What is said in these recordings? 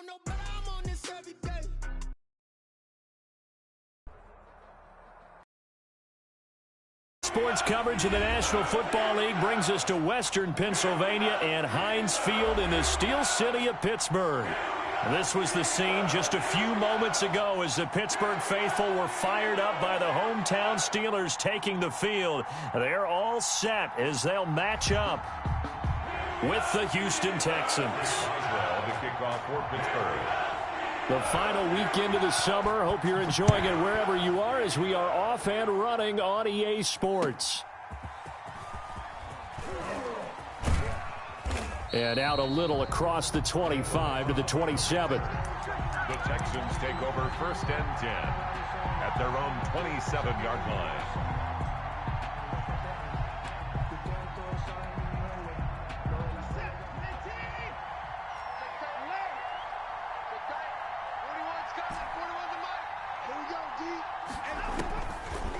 don't know, but I'm on this every day. Sports coverage of the National Football League brings us to Western Pennsylvania and Heinz Field in the Steel City of Pittsburgh. This was the scene just a few moments ago as the Pittsburgh faithful were fired up by the hometown Steelers taking the field. They're all set as they'll match up with the Houston Texans. The kickoff for Pittsburgh. The final weekend of the summer. Hope you're enjoying it wherever you are as we are off and running on EA Sports. And out a little across the 25 to the 27. The Texans take over 1st and 10 at their own 27-yard line.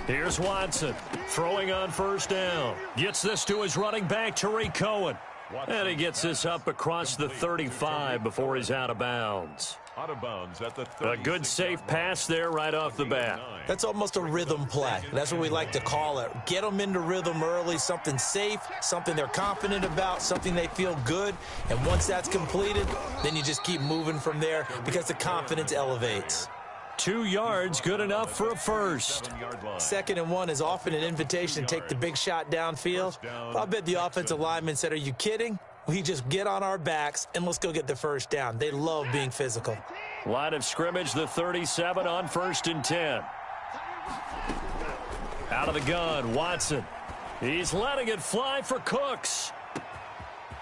Here's Watson throwing on 1st down. Gets this to his running back, Tariq Cohen. And he gets this up across the 35 before he's out of bounds. Out of bounds at the A good safe pass there right off the bat. That's almost a rhythm play. That's what we like to call it. Get them into rhythm early, something safe, something they're confident about, something they feel good. And once that's completed, then you just keep moving from there because the confidence elevates. 2 yards, good enough for a first. 2nd and 1 is often an invitation to take the big shot downfield. I'll bet the offensive lineman said, are you kidding? We just get on our backs and let's go get the 1st down. They love being physical. Line of scrimmage, the 37 on 1st and 10. Out of the gun, Watson. He's letting it fly for Cooks.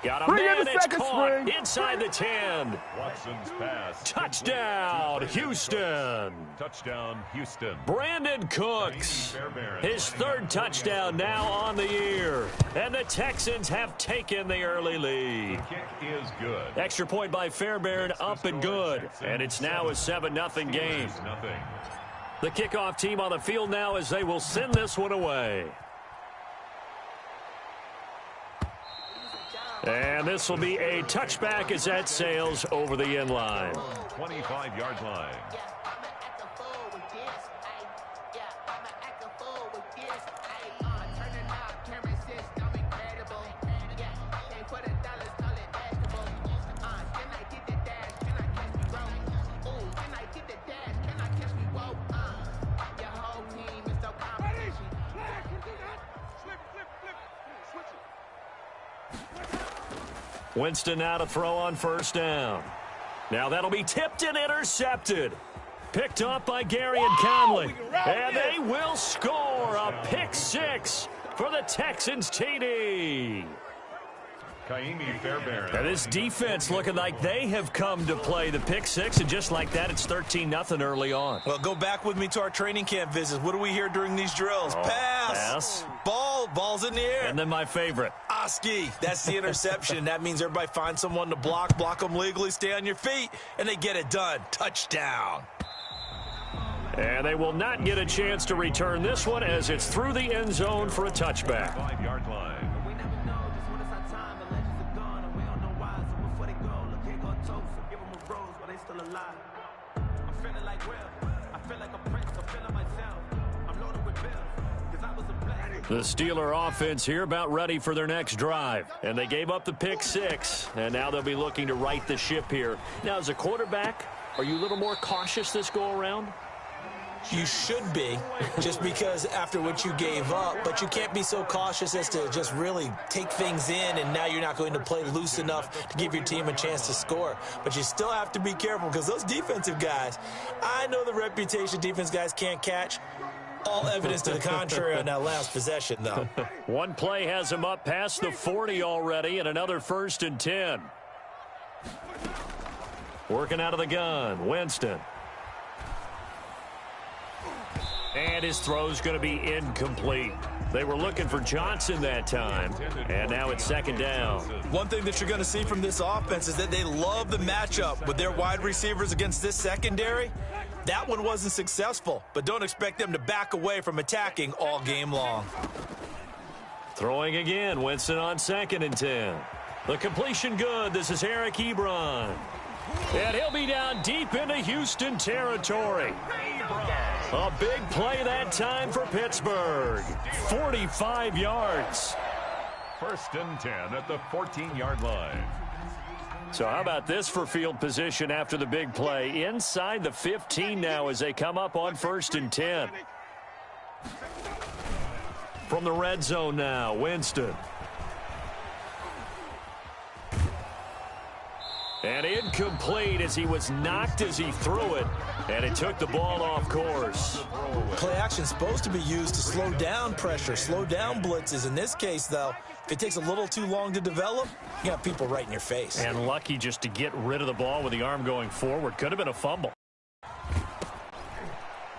Got a man, it's caught inside the 10. Watson's pass. Touchdown, Houston. Touchdown, Houston. Brandon Cooks, his 3rd touchdown now on the year. And the Texans have taken the early lead. The kick is good. Extra point by Fairbairn, up and good. And it's now a 7-0 game. The kickoff team on the field now as they will send this one away. And this will be a touchback as that sails over the end line. 25-yard line. Winston now to throw on 1st down. Now that'll be tipped and intercepted. Picked up by Gary and Conley. And they will score a pick 6 for the Texans TD. Kaimi Fairbairn. And this defense looking like they have come to play the pick 6, and just like that, it's 13-0 early on. Well, go back with me to our training camp visits. What do we hear during these drills? Pass. Ball's in the air. And then my favorite. Oski, that's the interception. That means everybody finds someone to block them legally, stay on your feet, and they get it done. Touchdown. And they will not get a chance to return this one as it's through the end zone for a touchback. 5-yard line. The Steeler offense here about ready for their next drive. And they gave up the pick 6, and now they'll be looking to right the ship here. Now, as a quarterback, are you a little more cautious this go-around? You should be, just because after what you gave up, but you can't be so cautious as to just really take things in, and now you're not going to play loose enough to give your team a chance to score. But you still have to be careful because those defensive guys, I know the reputation defense guys can't catch. All evidence to the contrary on that last possession, though. One play has him up past the 40 already, and another 1st and 10. Working out of the gun, Winston. And his throw's going to be incomplete. They were looking for Johnson that time, and now it's 2nd down. One thing that you're going to see from this offense is that they love the matchup with their wide receivers against this secondary. That one wasn't successful, but don't expect them to back away from attacking all game long. Throwing again, Winston on 2nd and 10. The completion good. This is Eric Ebron. And he'll be down deep into Houston territory. A big play that time for Pittsburgh. 45 yards. 1st and 10 at the 14-yard line. So how about this for field position after the big play? Inside the 15 now as they come up on 1st and 10. From the red zone now, Winston. And incomplete as he was knocked as he threw it. And it took the ball off course. Play action is supposed to be used to slow down pressure, slow down blitzes. In this case, though, if it takes a little too long to develop, you got people right in your face. And lucky just to get rid of the ball with the arm going forward. Could have been a fumble.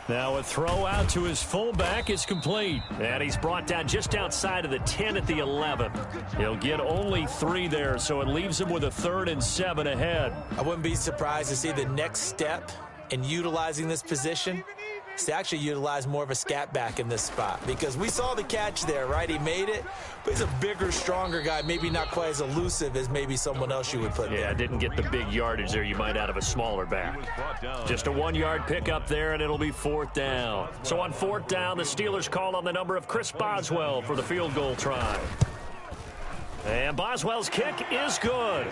Now a throw out to his fullback is complete. And he's brought down just outside of the 10 at the 11. He'll get only 3 there, so it leaves him with a 3rd and 7 ahead. I wouldn't be surprised to see the next step in utilizing this position is to actually utilize more of a scat back in this spot, because we saw the catch there, right? He made it, but he's a bigger, stronger guy, maybe not quite as elusive as maybe someone else you would put there. Yeah, didn't get the big yardage there you might out of a smaller back. Just a 1-yard pickup there, and it'll be 4th down. So on 4th down, the Steelers call on the number of Chris Boswell for the field goal try. And Boswell's kick is good.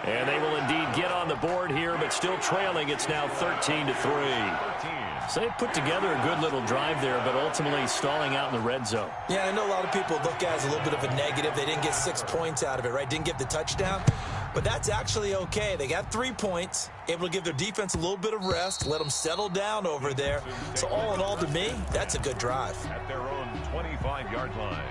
And they will indeed get on the board here, but still trailing. It's now 13-3. So they put together a good little drive there, but ultimately stalling out in the red zone. Yeah, I know a lot of people look at it as a little bit of a negative. They didn't get 6 points out of it, right? Didn't get the touchdown. But that's actually okay. They got 3 points, able to give their defense a little bit of rest, let them settle down over there. So all in all, to me, that's a good drive. At their own 25-yard line.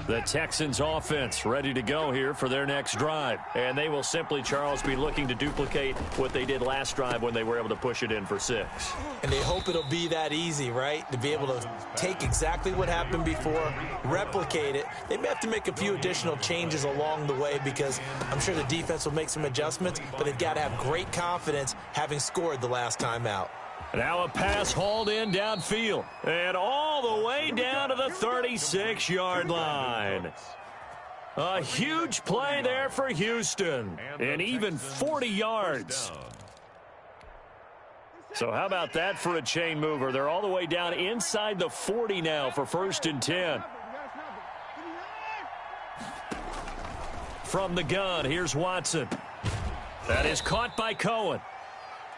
The Texans offense ready to go here for their next drive. And they will simply, Charles, be looking to duplicate what they did last drive when they were able to push it in for 6. And they hope it'll be that easy, right? To be able to take exactly what happened before, replicate it. They may have to make a few additional changes along the way, because I'm sure the defense will make some adjustments, but they've got to have great confidence having scored the last time out. Now a pass hauled in downfield and all the way down to the 36-yard line. A huge play there for Houston, and even 40 yards. So how about that for a chain mover? They're all the way down inside the 40 now for 1st and 10. From the gun, here's Watson. That is caught by Cohen.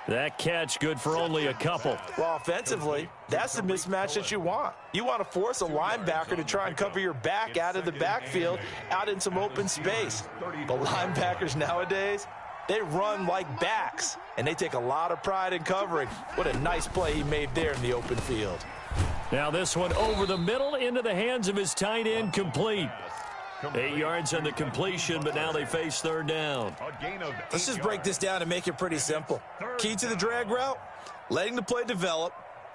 That catch good for only a couple. Well, offensively, that's the mismatch that you want. You want to force a linebacker to try and cover your back out of the backfield, out in some open space. The linebackers nowadays, they run like backs, and they take a lot of pride in covering. What a nice play he made there in the open field. Now this one over the middle into the hands of his tight end, complete. 8 yards on the completion, but now they face 3rd down. Let's just break this down and make it pretty simple. Key to the drag route, letting the play develop,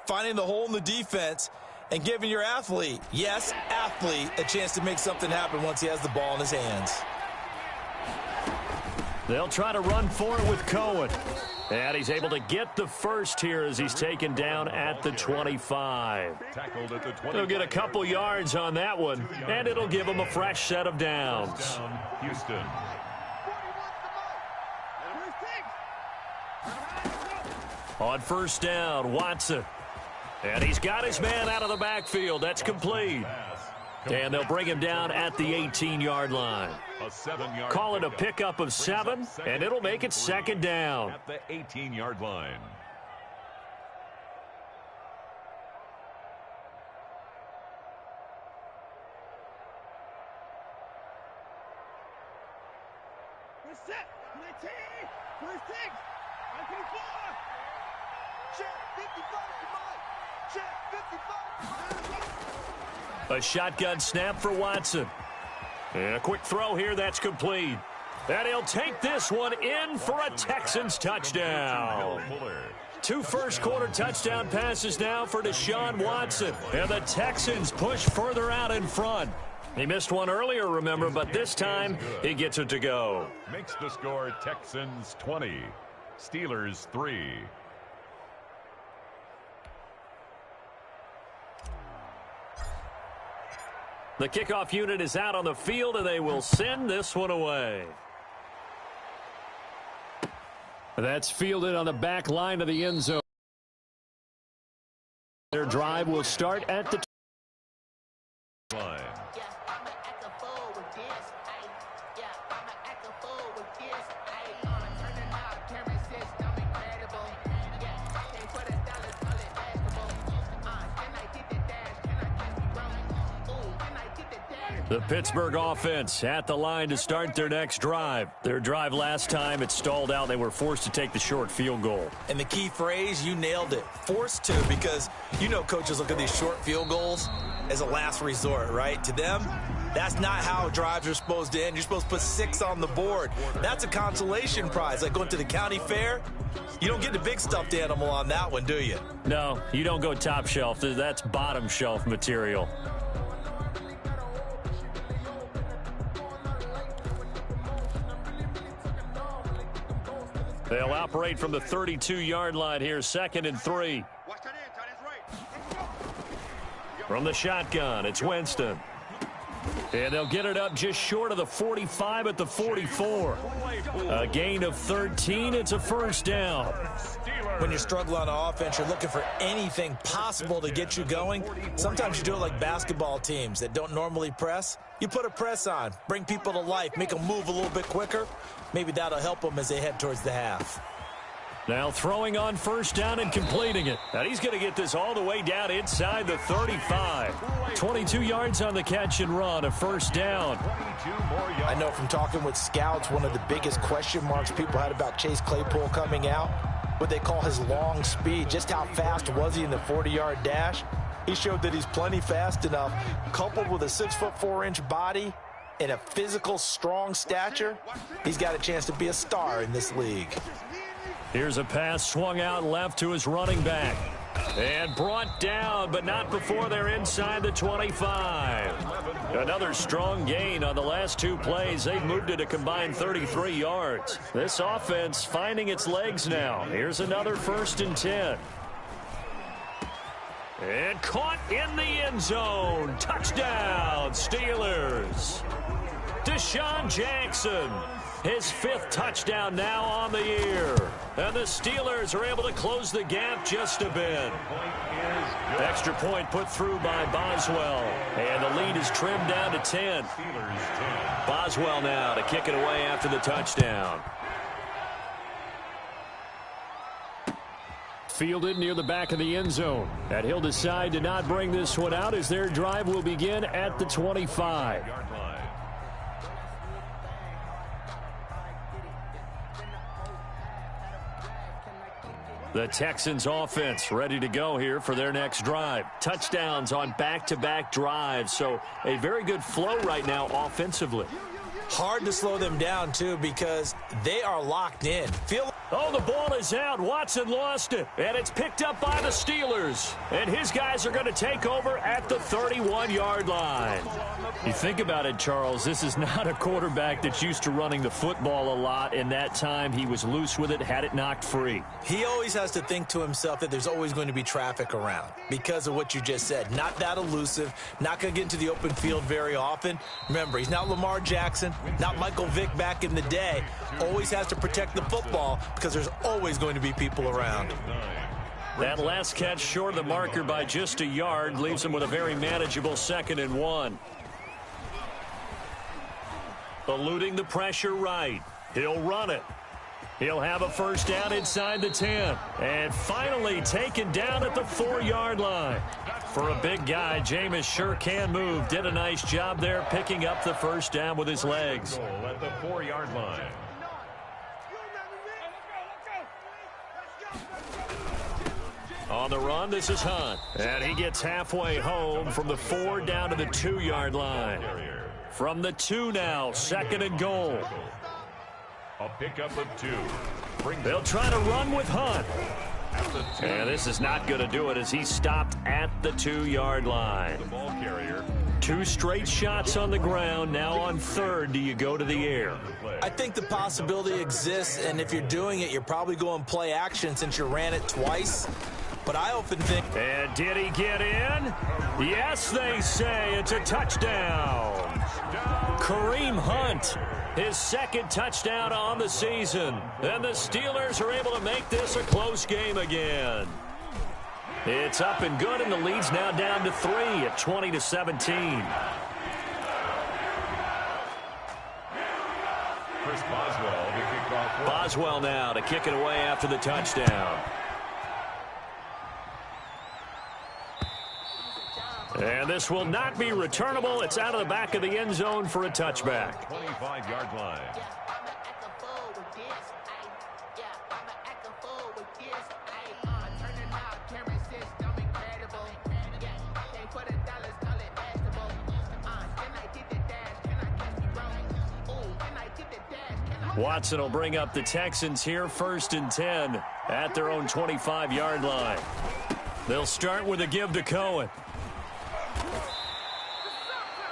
finding the hole in the defense, and giving your athlete, yes, athlete, a chance to make something happen once he has the ball in his hands. They'll try to run for it with Cohen. And he's able to get the first here as he's taken down at the 25. He'll get a couple yards on that one, and it'll give him a fresh set of downs. Houston. On 1st down, Watson. And he's got his man out of the backfield. That's complete. And they'll bring him down at the 18-yard line. Call it a pickup of 7, and it'll make it 2nd down. At the 18-yard line. We're set. 19. 26. 24. Check. 55. Check. 55. A shotgun snap for Watson. And a quick throw here, that's complete. And he'll take this one in for a Texans touchdown. 2 first-quarter touchdown passes now for Deshaun Watson. And the Texans push further out in front. He missed one earlier, remember, but this time he gets it to go. Makes the score Texans 20, Steelers 3. The kickoff unit is out on the field, and they will send this one away. That's fielded on the back line of the end zone. Their drive will start at the line. The Pittsburgh offense at the line to start their next drive. Their drive last time, it stalled out. They were forced to take the short field goal. And the key phrase, you nailed it. Forced to, because you know coaches look at these short field goals as a last resort, right? To them, that's not how drives are supposed to end. You're supposed to put 6 on the board. That's a consolation prize. Like going to the county fair, you don't get the big stuffed animal on that one, do you? No, you don't go top shelf. That's bottom shelf material. They'll operate from the 32-yard line here, 2nd and 3. From the shotgun, it's Winston. And they'll get it up just short of the 45 at the 44. A gain of 13. It's a first down. When you struggle on offense, you're looking for anything possible to get you going. Sometimes you do it like basketball teams that don't normally press. You put a press on, bring people to life, make them move a little bit quicker. Maybe that'll help them as they head towards the half. Now throwing on first down and completing it. And he's going to get this all the way down inside the 35. 22 yards on the catch and run, a first down. I know from talking with scouts, one of the biggest question marks people had about Chase Claypool coming out, what they call his long speed. Just how fast was he in the 40-yard dash? He showed that he's plenty fast enough, coupled with a 6'4" body and a physical, strong stature. He's got a chance to be a star in this league. Here's a pass swung out left to his running back. And brought down, but not before they're inside the 25. Another strong gain on the last 2 plays. They've moved it a combined 33 yards. This offense finding its legs now. Here's another 1st and 10. And caught in the end zone. Touchdown, Steelers. Deshaun Jackson, his 5th touchdown now on the year. And the Steelers are able to close the gap just a bit. Extra point put through by Boswell. And the lead is trimmed down to 10. Boswell now to kick it away after the touchdown. Fielded near the back of the end zone. And he'll decide to not bring this one out as their drive will begin at the 25. The Texans offense ready to go here for their next drive. Touchdowns on back-to-back drives, so a very good flow right now offensively. Hard to slow them down, too, because they are locked in. Oh, the ball is out. Watson lost it, and it's picked up by the Steelers. And his guys are going to take over at the 31-yard line. You think about it, Charles, this is not a quarterback that's used to running the football a lot. In that time, he was loose with it, had it knocked free. He always has to think to himself that there's always going to be traffic around because of what you just said. Not that elusive, not going to get into the open field very often. Remember, he's not Lamar Jackson, not Michael Vick back in the day. Always has to protect the football because there's always going to be people around. That last catch short of the marker by just a yard leaves him with a very manageable 2nd and 1. Eluding the pressure right. He'll run it. He'll have a first down inside the 10. And finally taken down at the 4-yard line. For a big guy, Jameis sure can move. Did a nice job there picking up the first down with his legs. At the 4-yard line. On the run, this is Hunt. And he gets halfway home from the 4 down to the 2-yard line. From the 2 now, 2nd and goal. A pickup of 2. They'll try to run with Hunt. And this is not going to do it as he stopped at the 2-yard line. The ball carrier. 2 straight shots on the ground. Now on third, do you go to the air? I think the possibility exists, and if you're doing it, you're probably going play action since you ran it twice. But I often think... And did he get in? Yes, they say it's a touchdown. Kareem Hunt, his second touchdown on the season. And the Steelers are able to make this a close game again. It's up and good, and the lead's now down to 3 at 20-17. Chris Boswell to kick off. Boswell now to kick it away after the touchdown. And this will not be returnable. It's out of the back of the end zone for a touchback. 25-yard line. Watson will bring up the Texans here, 1st and 10 at their own 25-yard line. They'll start with a give to Cohen.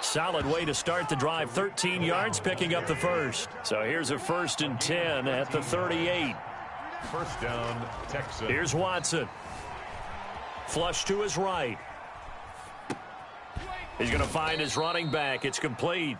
Solid way to start the drive, 13 yards, picking up the first. So here's a 1st and 10 at the 38. First down, Texans. Here's Watson. Flush to his right. He's going to find his running back. It's complete.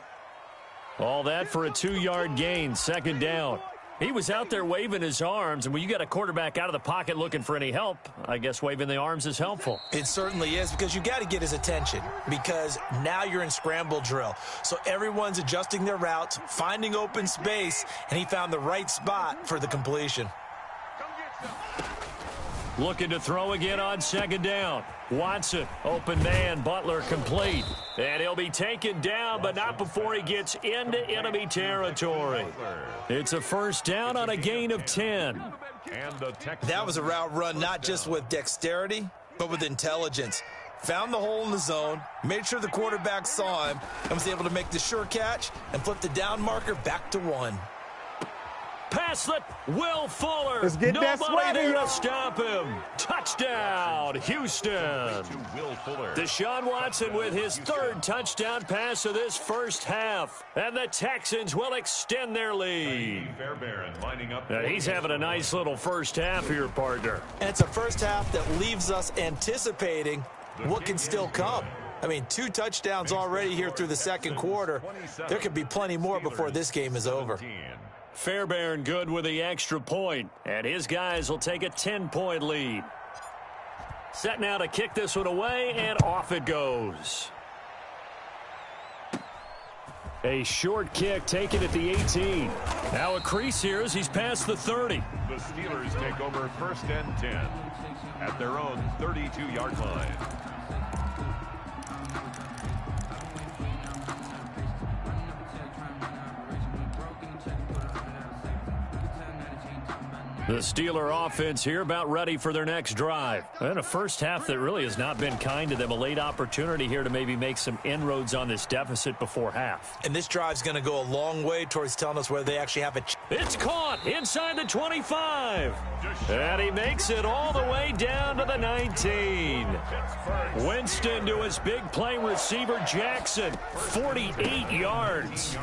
All that for a 2-yard gain, 2nd down. He was out there waving his arms, and when you got a quarterback out of the pocket looking for any help, I guess waving the arms is helpful. It certainly is, because you got to get his attention, because now you're in scramble drill. So everyone's adjusting their routes, finding open space, and he found the right spot for the completion. Looking to throw again on 2nd down. Watson, open man, Butler complete. And he'll be taken down, but not before he gets into enemy territory. It's a 1st down on a gain of 10. That was a route run not just with dexterity, but with intelligence. Found the hole in the zone, made sure the quarterback saw him, and was able to make the sure catch and flip the down marker back to 1. Pass it, Will Fuller. Let's get that Nobody sweater, there y'all. to stop him. Touchdown, Houston. Will Fuller. Deshaun Watson with his 3rd touchdown pass of this first half. And the Texans will extend their lead. Fairbairn lining up. Now, he's having a nice little first half here, partner. And it's a first half that leaves us anticipating what can still come. I mean, 2 touchdowns already here through the 2nd quarter. There could be plenty more before this game is over. Fairbairn good with the extra point, and his guys will take a 10-point lead. Set now to kick this one away, and off it goes. A short kick taken at the 18. Now a crease here as he's past the 30. The Steelers take over 1st and 10 at their own 32-yard line. The Steeler offense here about ready for their next drive. And a first half that really has not been kind to them. A late opportunity here to maybe make some inroads on this deficit before half. And this drive's going to go a long way towards telling us whether they actually have a It's caught inside the 25. And he makes it all the way down to the 19. Winston to his big play receiver Jackson. 48 yards.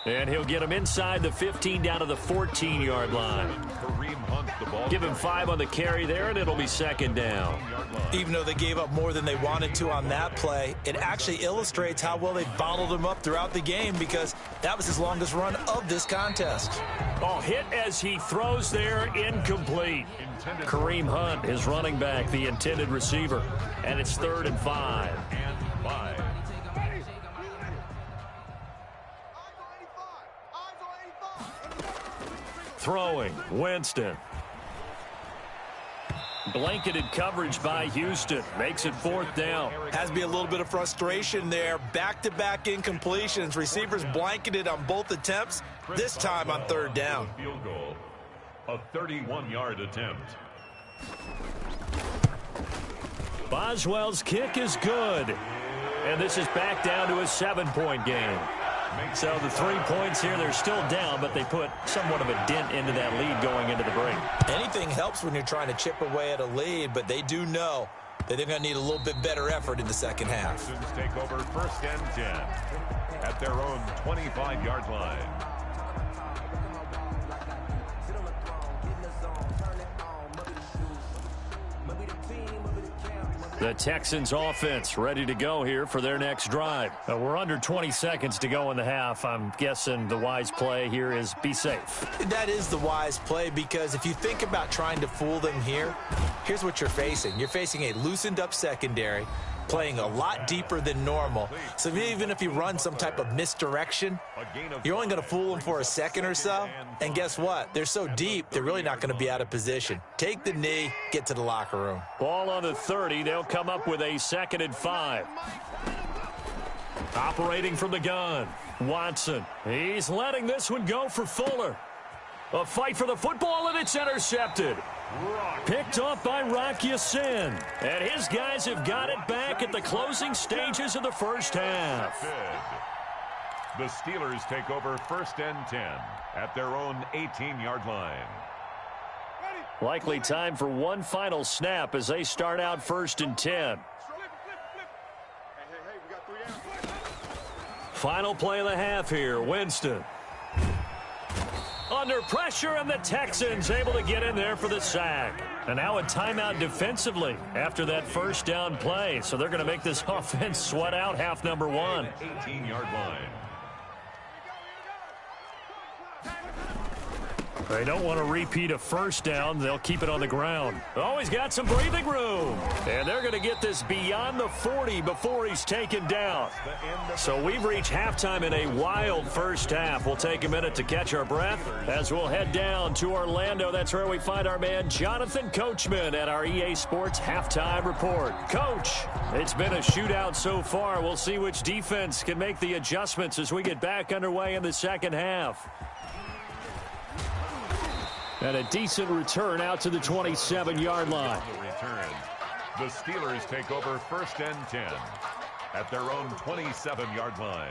And he'll get him inside the 15 down to the 14-yard line. Give him 5 on the carry there, and it'll be 2nd down. Even though they gave up more than they wanted to on that play, it actually illustrates how well they bottled him up throughout the game, because that was his longest run of this contest. Oh, hit as he throws there, incomplete. Kareem Hunt, his running back, the intended receiver. And it's 3rd and 5. Throwing, Winston. Blanketed coverage by Houston. Makes it 4th down. Has to be a little bit of frustration there. Back-to-back incompletions. Receivers blanketed on both attempts, this time on 3rd down. Field goal, a 31-yard attempt. Boswell's kick is good. And this is back down to a 7-point game. So the 3 points here, they're still down, but they put somewhat of a dent into that lead going into the break. Anything helps when you're trying to chip away at a lead, but they do know They're going to need a little bit better effort in the second half. Texans take over 1st and 10 at their own 25-yard line. The Texans offense ready to go here for their next drive. We're under 20 seconds to go in the half. I'm guessing the wise play here is be safe. That is the wise play, because if you think about trying to fool them here, here's what you're facing. You're facing a loosened up secondary, playing a lot deeper than normal. So even if you run some type of misdirection, you're only going to fool them for a second or so. And guess what? They're so deep, they're really not going to be out of position. Take the knee, get to the locker room. Ball on the 30. They'll come up with a 2nd and 5. Operating from the gun, Watson. He's letting this one go for Fuller. A fight for the football, and it's intercepted. Picked off by Rock Ya-Sin. And his guys have got it back at the closing stages of the first half. The Steelers take over 1st and 10 at their own 18-yard line. Likely time for one final snap as they start out 1st and 10. Final play of the half here, Winston. Under pressure, and the Texans able to get in there for the sack. And now a timeout defensively after that first down play. So they're going to make this offense sweat out half number 1. 18-yard line. They don't want to repeat a first down. They'll keep it on the ground. Oh, he's got some breathing room. And they're going to get this beyond the 40 before he's taken down. So we've reached halftime in a wild first half. We'll take a minute to catch our breath as we'll head down to Orlando. That's where we find our man Jonathan Coachman at our EA Sports Halftime Report. Coach, it's been a shootout so far. We'll see which defense can make the adjustments as we get back underway in the second half. And a decent return out to the 27-yard line. The Steelers take over 1st and 10 at their own 27-yard line.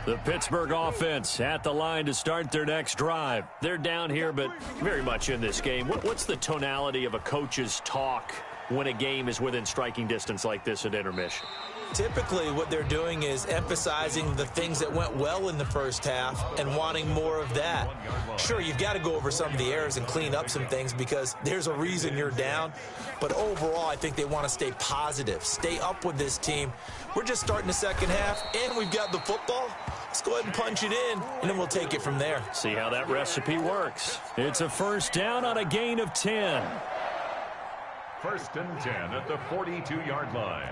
The Pittsburgh offense at the line to start their next drive. They're down here, but very much in this game. What's the tonality of a coach's talk when a game is within striking distance like this at intermission? Typically, what they're doing is emphasizing the things that went well in the first half and wanting more of that. Sure, you've got to go over some of the errors and clean up some things because there's a reason you're down. But overall, I think they want to stay positive, stay up with this team. We're just starting the second half, and we've got the football. Let's go ahead and punch it in, and then we'll take it from there. See how that recipe works. It's a first down on a gain of 10. 1st and 10 at the 42-yard line.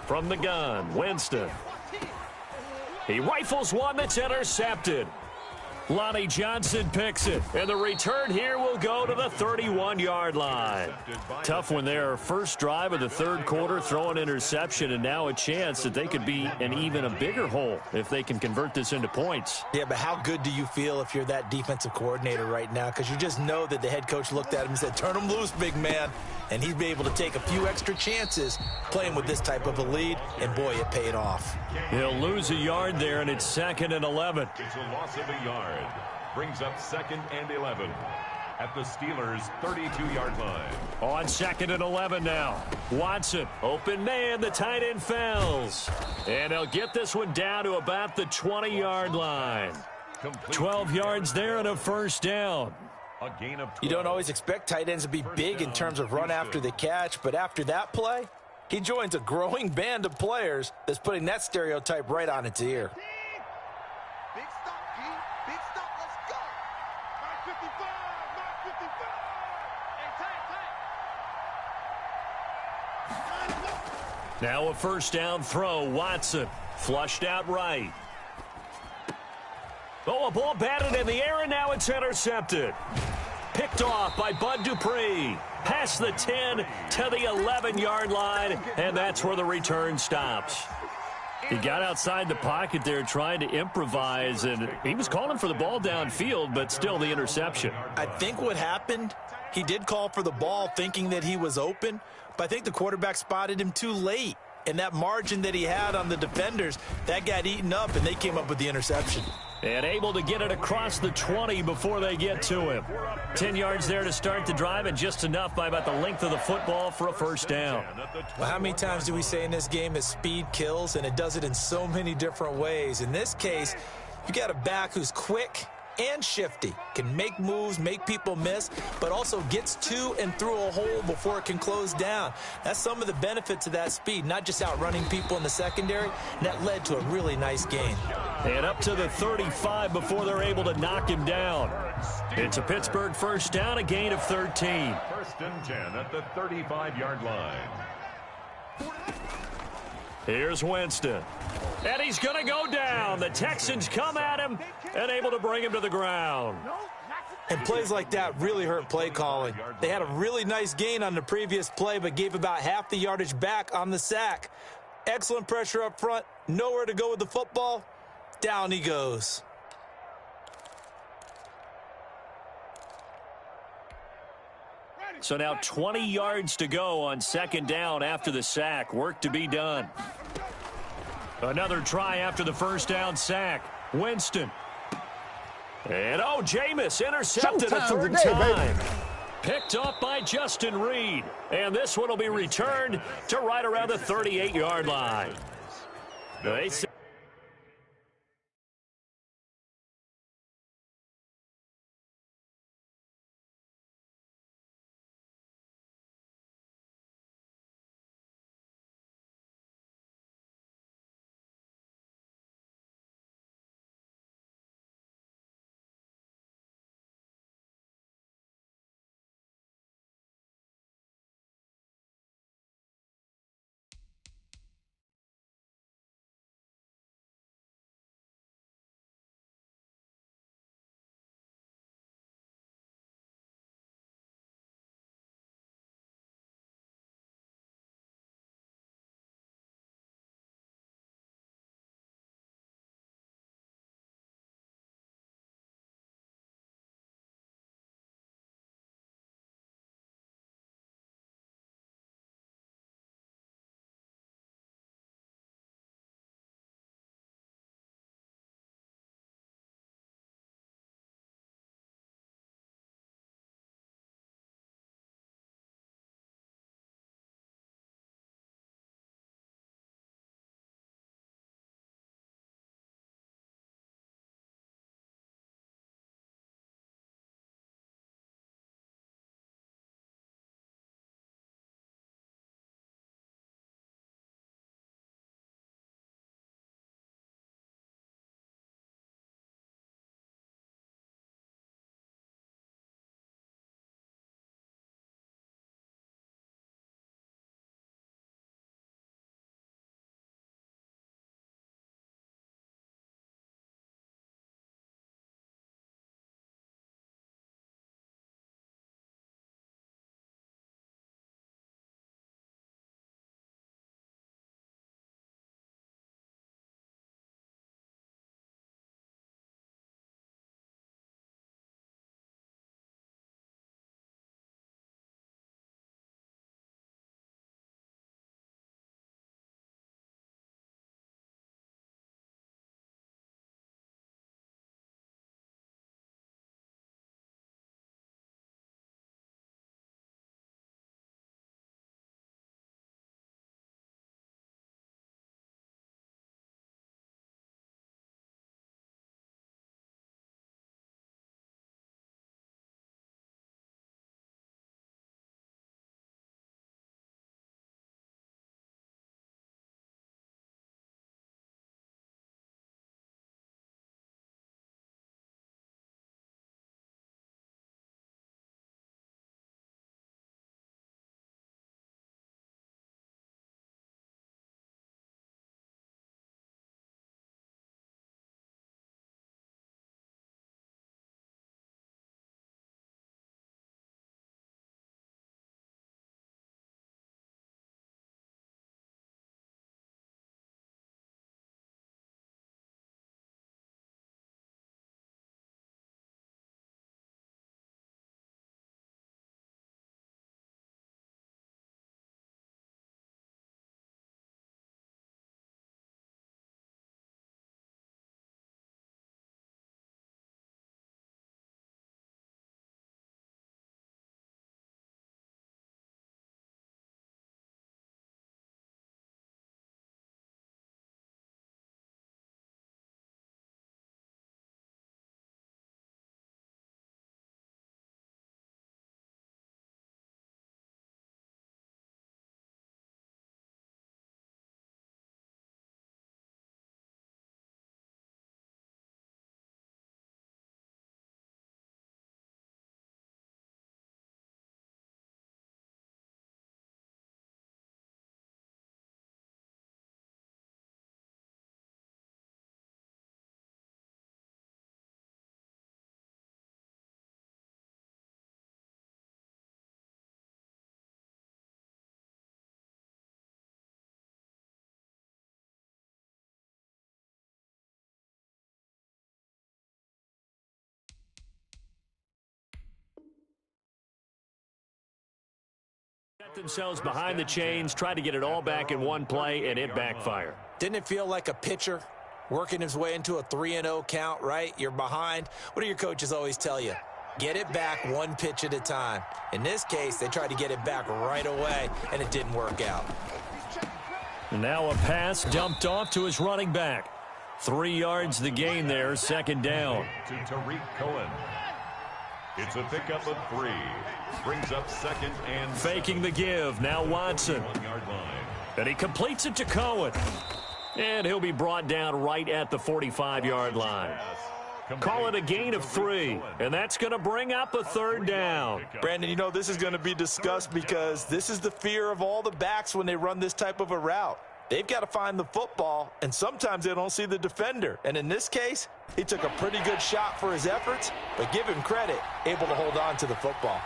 From the gun, Winston. He rifles one that's intercepted. Lonnie Johnson picks it, and the return here will go to the 31-yard line. Tough one there. First drive of the third quarter, throw an interception, and now a chance that they could be in even a bigger hole if they can convert this into points. Yeah, but how good do you feel if you're that defensive coordinator right now? Because you just know that the head coach looked at him and said, turn him loose, big man. And he'd be able to take a few extra chances playing with this type of a lead, and boy, it paid off. He'll lose a yard there, and it's 2nd and 11. It's a loss of a yard. Brings up 2nd and 11 at the Steelers' 32-yard line. On 2nd and 11 now. Watson, open man, the tight end fails. And they'll get this one down to about the 20-yard line. 12 yards there and a first down. A gain of 12. You don't always expect tight ends to be big in terms of run after the catch, but after that play, he joins a growing band of players that's putting that stereotype right on its ear. Big stop, G. Big stop. Let's go. Mark 55. Mark 55. Hey, tight. Now a first down throw. Watson flushed out right. Oh, a ball batted in the air, and now it's intercepted. Picked off by Bud Dupree. Past the 10 to the 11-yard line, and that's where the return stops. He got outside the pocket there trying to improvise, and he was calling for the ball downfield, but still the interception. I think what happened, he did call for the ball thinking that he was open, but I think the quarterback spotted him too late. And that margin that he had on the defenders, that got eaten up, and they came up with the interception. And able to get it across the 20 before they get to him. 10 yards there to start the drive, and just enough by about the length of the football for a first down. Well, how many times do we say in this game that speed kills, and it does it in so many different ways? In this case, you got a back who's quick and shifty, can make moves, make people miss, but also gets to and through a hole before it can close down. That's some of the benefits of that speed, not just outrunning people in the secondary, and that led to a really nice gain. And up to the 35 before they're able to knock him down. It's a Pittsburgh first down, a gain of 13. First and 10 at the 35-yard line. Here's Winston. And he's going to go down. The Texans come at him and able to bring him to the ground. And plays like that really hurt play calling. They had a really nice gain on the previous play, but gave about half the yardage back on the sack. Excellent pressure up front. Nowhere to go with the football. Down he goes. So now 20 yards to go on second down after the sack. Work to be done. Another try after the first down sack. Winston. And Jameis intercepted a third time. Picked up by Justin Reed. And this one will be returned to right around the 38-yard line. They Set themselves behind the chains, tried to get it all back in one play, and it backfired. Didn't it feel like a pitcher working his way into a 3-0 count, right? You're behind. What do your coaches always tell you? Get it back one pitch at a time. In this case, they tried to get it back right away, and it didn't work out. And now a pass dumped off to his running back. 3 yards the gain there, second down. To Tariq Cohen. It's a pickup of 3. Brings up second and faking the give. Now Watson. 1 yard line. And he completes it to Cohen. And he'll be brought down right at the 45-yard line. Call it a gain of 3. And that's going to bring up a third down. Brandon, you know this is going to be discussed because this is the fear of all the backs when they run this type of a route. They've got to find the football, and sometimes they don't see the defender. And in this case, he took a pretty good shot for his efforts, but give him credit, able to hold on to the football.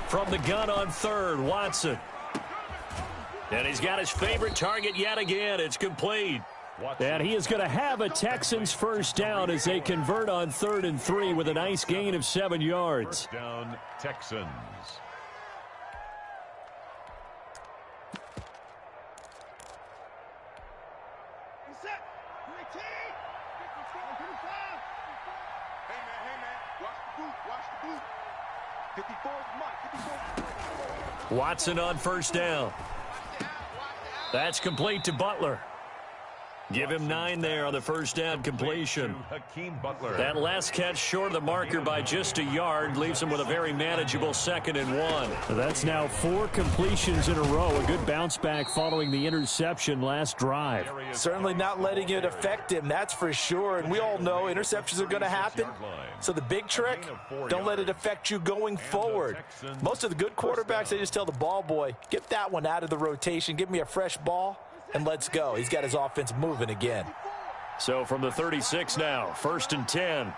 From the gun on third, Watson. And he's got his favorite target yet again. It's complete. And he is going to have a Texans first down as they convert on 3rd and 3 with a nice gain of 7 yards. First down, Texans. Watson on first down. That's complete to Butler. Give him 9 there on the first down completion. Hakeem Butler. That last catch short of the marker by just a yard leaves him with a very manageable 2nd and 1. That's now 4 completions in a row. A good bounce back following the interception last drive. Certainly not letting it affect him, that's for sure. And we all know interceptions are going to happen. So the big trick, don't let it affect you going forward. Most of the good quarterbacks, they just tell the ball boy, get that one out of the rotation, give me a fresh ball, and let's go. He's got his offense moving again. So from the 36 now, 1st and 10.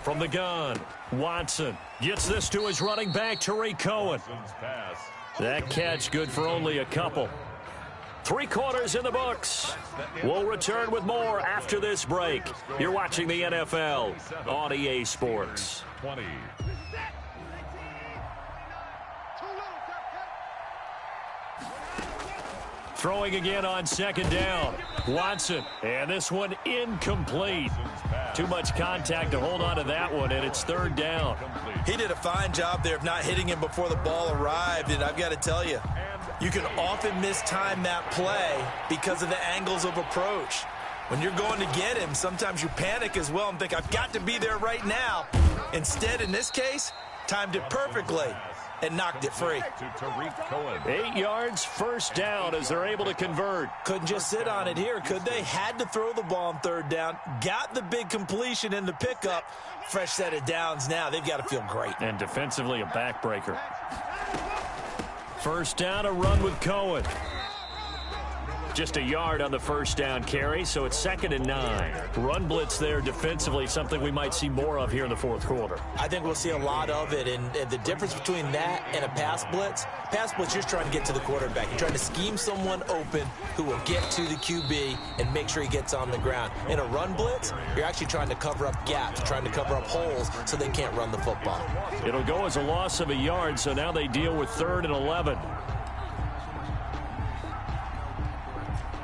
From the gun, Watson gets this to his running back, Tariq Cohen. That catch good for only a couple. 3 quarters in the books. We'll return with more after this break. You're watching the NFL on EA Sports. 20. Throwing again on 2nd down. Watson, and this one incomplete. Too much contact to hold on to that one, and it's 3rd down. He did a fine job there of not hitting him before the ball arrived, and I've got to tell you, you can often mistime that play because of the angles of approach. When you're going to get him, sometimes you panic as well and think, I've got to be there right now. Instead, in this case, timed it perfectly and knocked it free. To Tariq Cohen. 8 yards, first down as they're able to convert. Couldn't just sit on it here, could they? Had to throw the ball on 3rd down. Got the big completion in the pickup. Fresh set of downs now. They've got to feel great. And defensively, a backbreaker. First down, a run with Cohen. Just a yard on the first down carry, so it's 2nd and 9. Run blitz there defensively, something we might see more of here in the 4th quarter. I think we'll see a lot of it, and the difference between that and a pass blitz, you're just trying to get to the quarterback. You're trying to scheme someone open who will get to the QB and make sure he gets on the ground. In a run blitz, you're actually trying to cover up gaps, trying to cover up holes so they can't run the football. It'll go as a loss of a yard, so now they deal with 3rd and 11.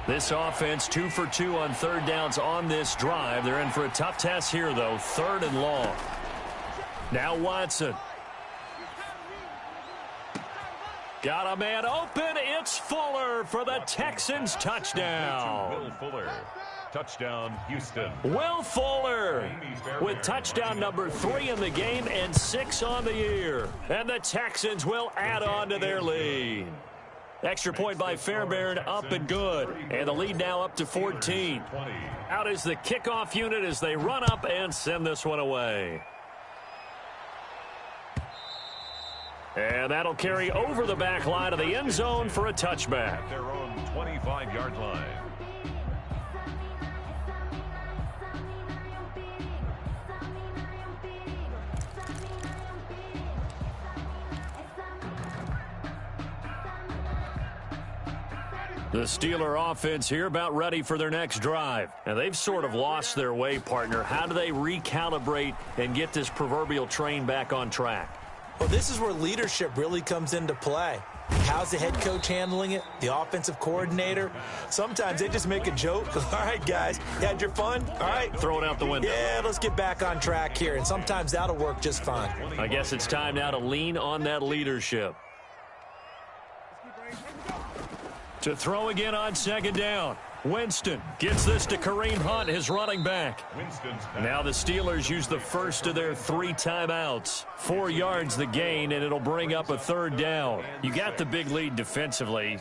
This offense 2 for 2 on 3rd downs on this drive. They're in for a tough test here, though. 3rd and long. Now Watson. Got a man open. It's Fuller for the Texans touchdown. Will Fuller. Touchdown, Houston. Will Fuller with touchdown number 3 in the game and 6 on the year. And the Texans will add on to their lead. Extra point by Fairbairn, up and good. And the lead now up to 14. Out is the kickoff unit as they run up and send this one away. And that'll carry over the back line of the end zone for a touchback. Their own 25-yard line. The Steeler offense here about ready for their next drive. And they've sort of lost their way, partner. How do they recalibrate and get this proverbial train back on track? Well, this is where leadership really comes into play. How's the head coach handling it? The offensive coordinator? Sometimes they just make a joke. All right, guys, you had your fun? All right. Throw it out the window. Yeah, let's get back on track here. And sometimes that'll work just fine. I guess it's time now to lean on that leadership. To throw again on second down. Winston gets this to Kareem Hunt, his running back. Now the Steelers use the first of their 3 timeouts. 4 yards the gain, and it'll bring up a third down. You got the big lead defensively.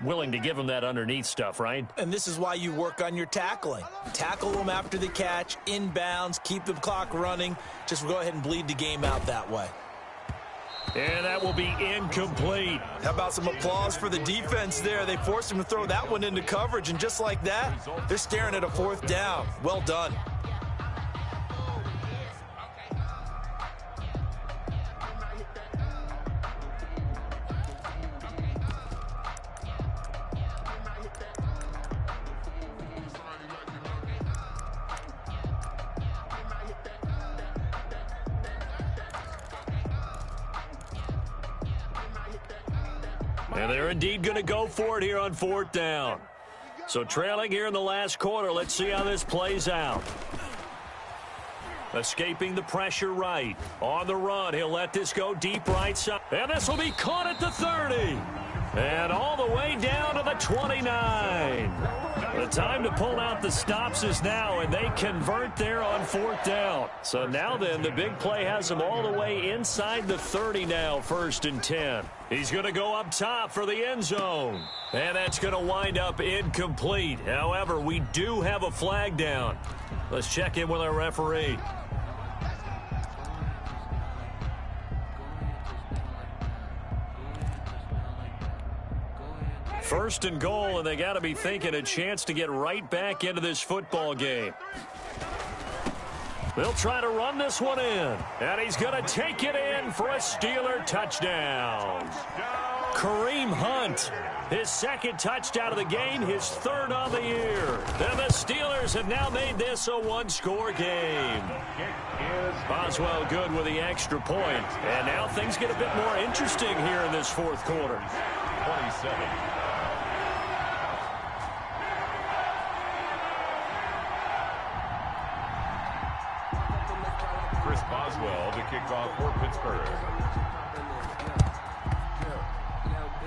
Willing to give them that underneath stuff, right? And this is why you work on your tackling. Tackle them after the catch, inbounds, keep the clock running. Just go ahead and bleed the game out that way. And that will be incomplete. How about some applause for the defense there? They forced him to throw that one into coverage, and just like that, they're staring at a 4th down. Well done. And they're indeed going to go for it here on 4th down. So trailing here in the last quarter, let's see how this plays out. Escaping the pressure right. On the run, he'll let this go deep right side. And this will be caught at the 30. And all the way down to the 29. The time to pull out the stops is now, and they convert there on 4th down. So now then, the big play has them all the way inside the 30 now, 1st and 10. He's going to go up top for the end zone. And that's going to wind up incomplete. However, we do have a flag down. Let's check in with our referee. First and goal, and they got to be thinking a chance to get right back into this football game. They'll try to run this one in, and he's going to take it in for a Steeler touchdown. Kareem Hunt, his 2nd touchdown of the game, his 3rd on the year. And the Steelers have now made this a 1-score game. Boswell good with the extra point, and now things get a bit more interesting here in this 4th quarter. 27. Chris Boswell to kick off for Pittsburgh.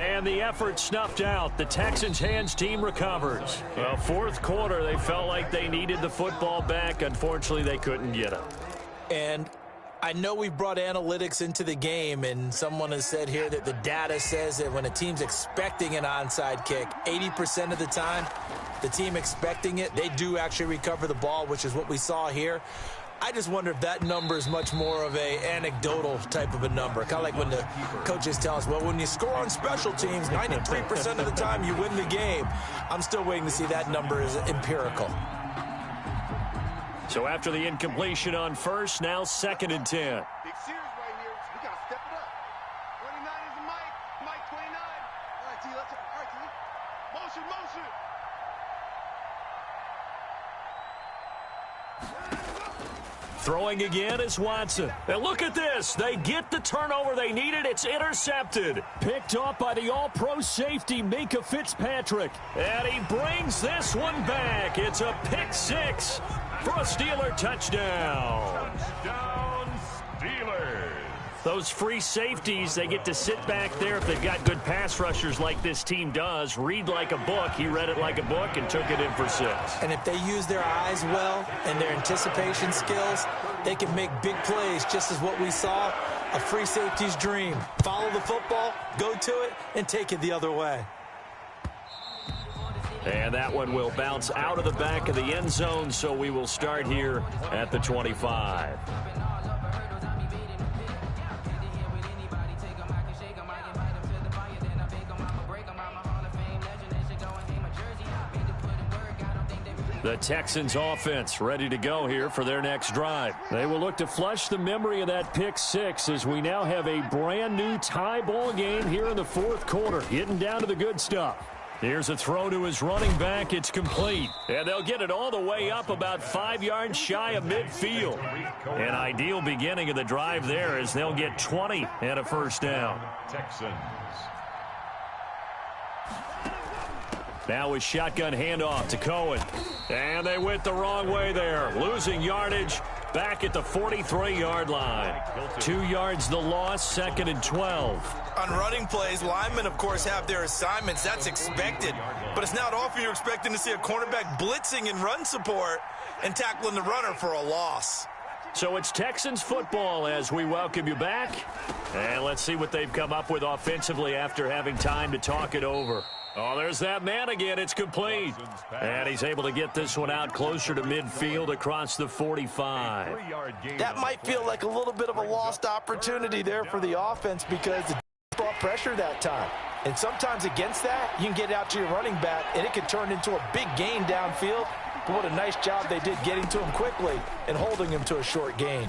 And the effort snuffed out. The Texans' hands team recovers. Well, 4th quarter, they felt like they needed the football back. Unfortunately, they couldn't get it. And I know we brought analytics into the game, and someone has said here that the data says that when a team's expecting an onside kick, 80% of the time, the team expecting it, they do actually recover the ball, which is what we saw here. I just wonder if that number is much more of a anecdotal type of a number. Kind of like when the coaches tell us, well, when you score on special teams, 93% of the time you win the game. I'm still waiting to see that number is empirical. So after the incompletion on 1st, now 2nd and 10. Big series right here. We got to step it up. 29 is the Mike. Mike 29. All right, T. Let's. All right, T. Motion, motion. Throwing again is Watson. And look at this. They get the turnover they needed. It's intercepted. Picked off by the all-pro safety, Minkah Fitzpatrick. And he brings this one back. It's a pick 6 for a Steeler touchdown. Touchdown, Steelers. Those free safeties, they get to sit back there if they've got good pass rushers like this team does. Read like a book. He read it like a book and took it in for 6. And if they use their eyes well and their anticipation skills, they can make big plays, just as what we saw, a free safety's dream. Follow the football, go to it, and take it the other way. And that one will bounce out of the back of the end zone, so we will start here at the 25. The Texans offense ready to go here for their next drive. They will look to flush the memory of that pick 6 as we now have a brand new tie ball game here in the 4th quarter, getting down to the good stuff. Here's a throw to his running back. It's complete. And they'll get it all the way up about 5 yards shy of midfield. An ideal beginning of the drive there as they'll get 20 and a first down. Texans. Now a shotgun handoff to Cohen. And they went the wrong way there. Losing yardage back at the 43-yard line. 2 yards the loss, 2nd and 12. On running plays, linemen, of course, have their assignments. That's expected. But it's not often you're expecting to see a cornerback blitzing in run support and tackling the runner for a loss. So it's Texans football as we welcome you back. And let's see what they've come up with offensively after having time to talk it over. Oh, there's that man again. It's complete. And he's able to get this one out closer to midfield across the 45. That might feel like a little bit of a lost opportunity there for the offense because the brought pressure that time. And sometimes against that, you can get out to your running back, and it can turn into a big gain downfield. But what a nice job they did getting to him quickly and holding him to a short gain.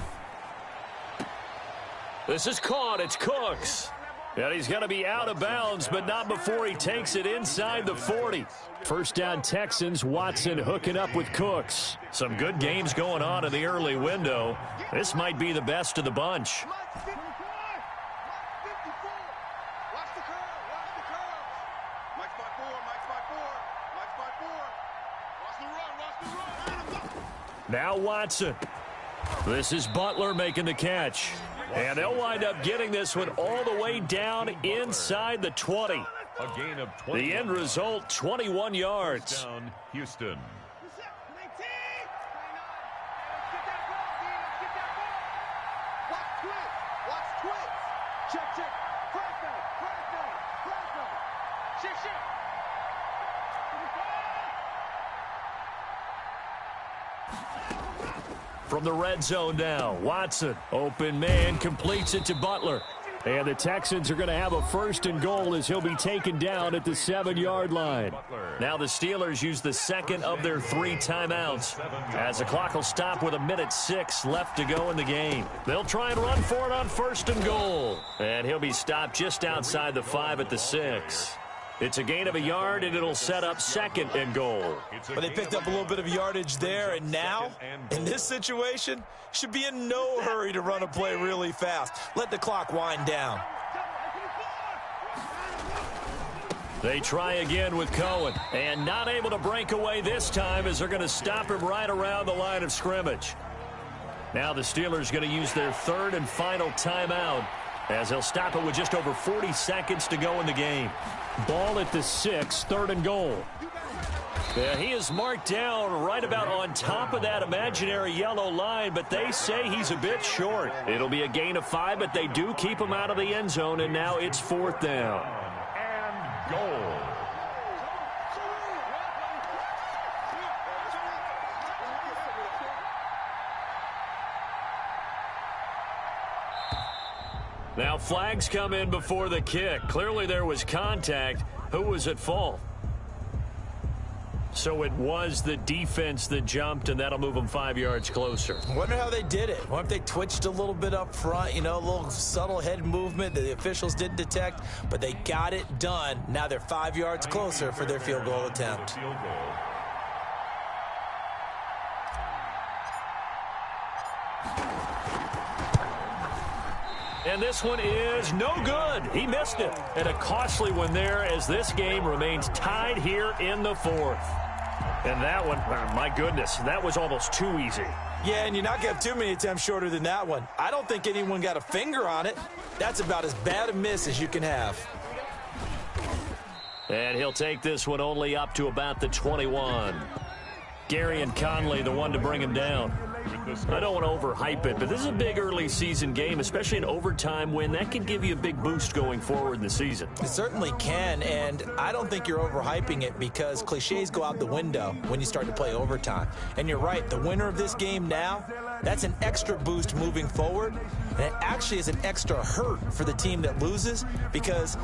This is caught. It's Cooks. And he's going to be out of bounds, but not before he takes it inside the 40. First down Texans, Watson hooking up with Cooks. Some good games going on in the early window. This might be the best of the bunch. Now Watson. This is Butler making the catch. And they'll wind up getting this one all the way down inside the 20. A gain of 20. The end result, 21 yards. Down, Houston. From the red zone now, Watson, open man, completes it to Butler. And the Texans are going to have a 1st and goal as he'll be taken down at the 7-yard line. Now the Steelers use the second of their 3 timeouts as the clock will stop with 1:06 left to go in the game. They'll try and run for it on 1st and goal. And he'll be stopped just outside the 5 at the 6. It's a gain of 1 yard, and it'll set up 2nd and goal. But they picked up a little bit of yardage there, and now, in this situation, should be in no hurry to run a play really fast. Let the clock wind down. They try again with Cohen, and not able to break away this time as they're going to stop him right around the line of scrimmage. Now the Steelers going to use their 3rd and final timeout as they'll stop it with just over 40 seconds to go in the game. Ball at the 6, 3rd and goal. Yeah, he is marked down right about on top of that imaginary yellow line, but they say he's a bit short. It'll be a gain of 5, but they do keep him out of the end zone, and now it's 4th down. And goal. Now flags come in before the kick. Clearly there was contact. Who was at fault? So it was the defense that jumped, and that'll move them 5 yards closer. Wonder how they did it. Wonder if they twitched a little bit up front, a little subtle head movement that the officials didn't detect, but they got it done. Now they're 5 yards closer for their field goal attempt. And this one is no good. He missed it. And a costly one there as this game remains tied here in the 4th. And that one, my goodness, that was almost too easy. Yeah, and you're not going to have too many attempts shorter than that one. I don't think anyone got a finger on it. That's about as bad a miss as you can have. And he'll take this one only up to about the 21. Gary and Conley, the one to bring him down. I don't want to overhype it, but this is a big early season game, especially an overtime win. That can give you a big boost going forward in the season. It certainly can, and I don't think you're overhyping it because cliches go out the window when you start to play overtime. And you're right, the winner of this game now, that's an extra boost moving forward, and it actually is an extra hurt for the team that loses because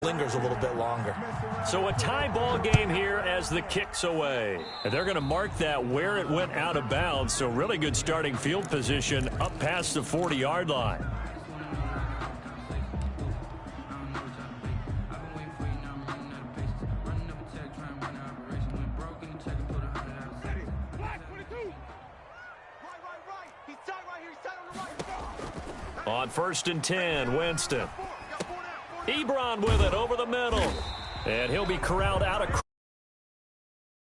lingers a little bit longer. So a tie ball game here as the kick's away. And they're going to mark that where it went out of bounds. So really good starting field position up past the 40-yard line. On 1st and 10, Winston. Ebron with it over the middle. And he'll be corralled out of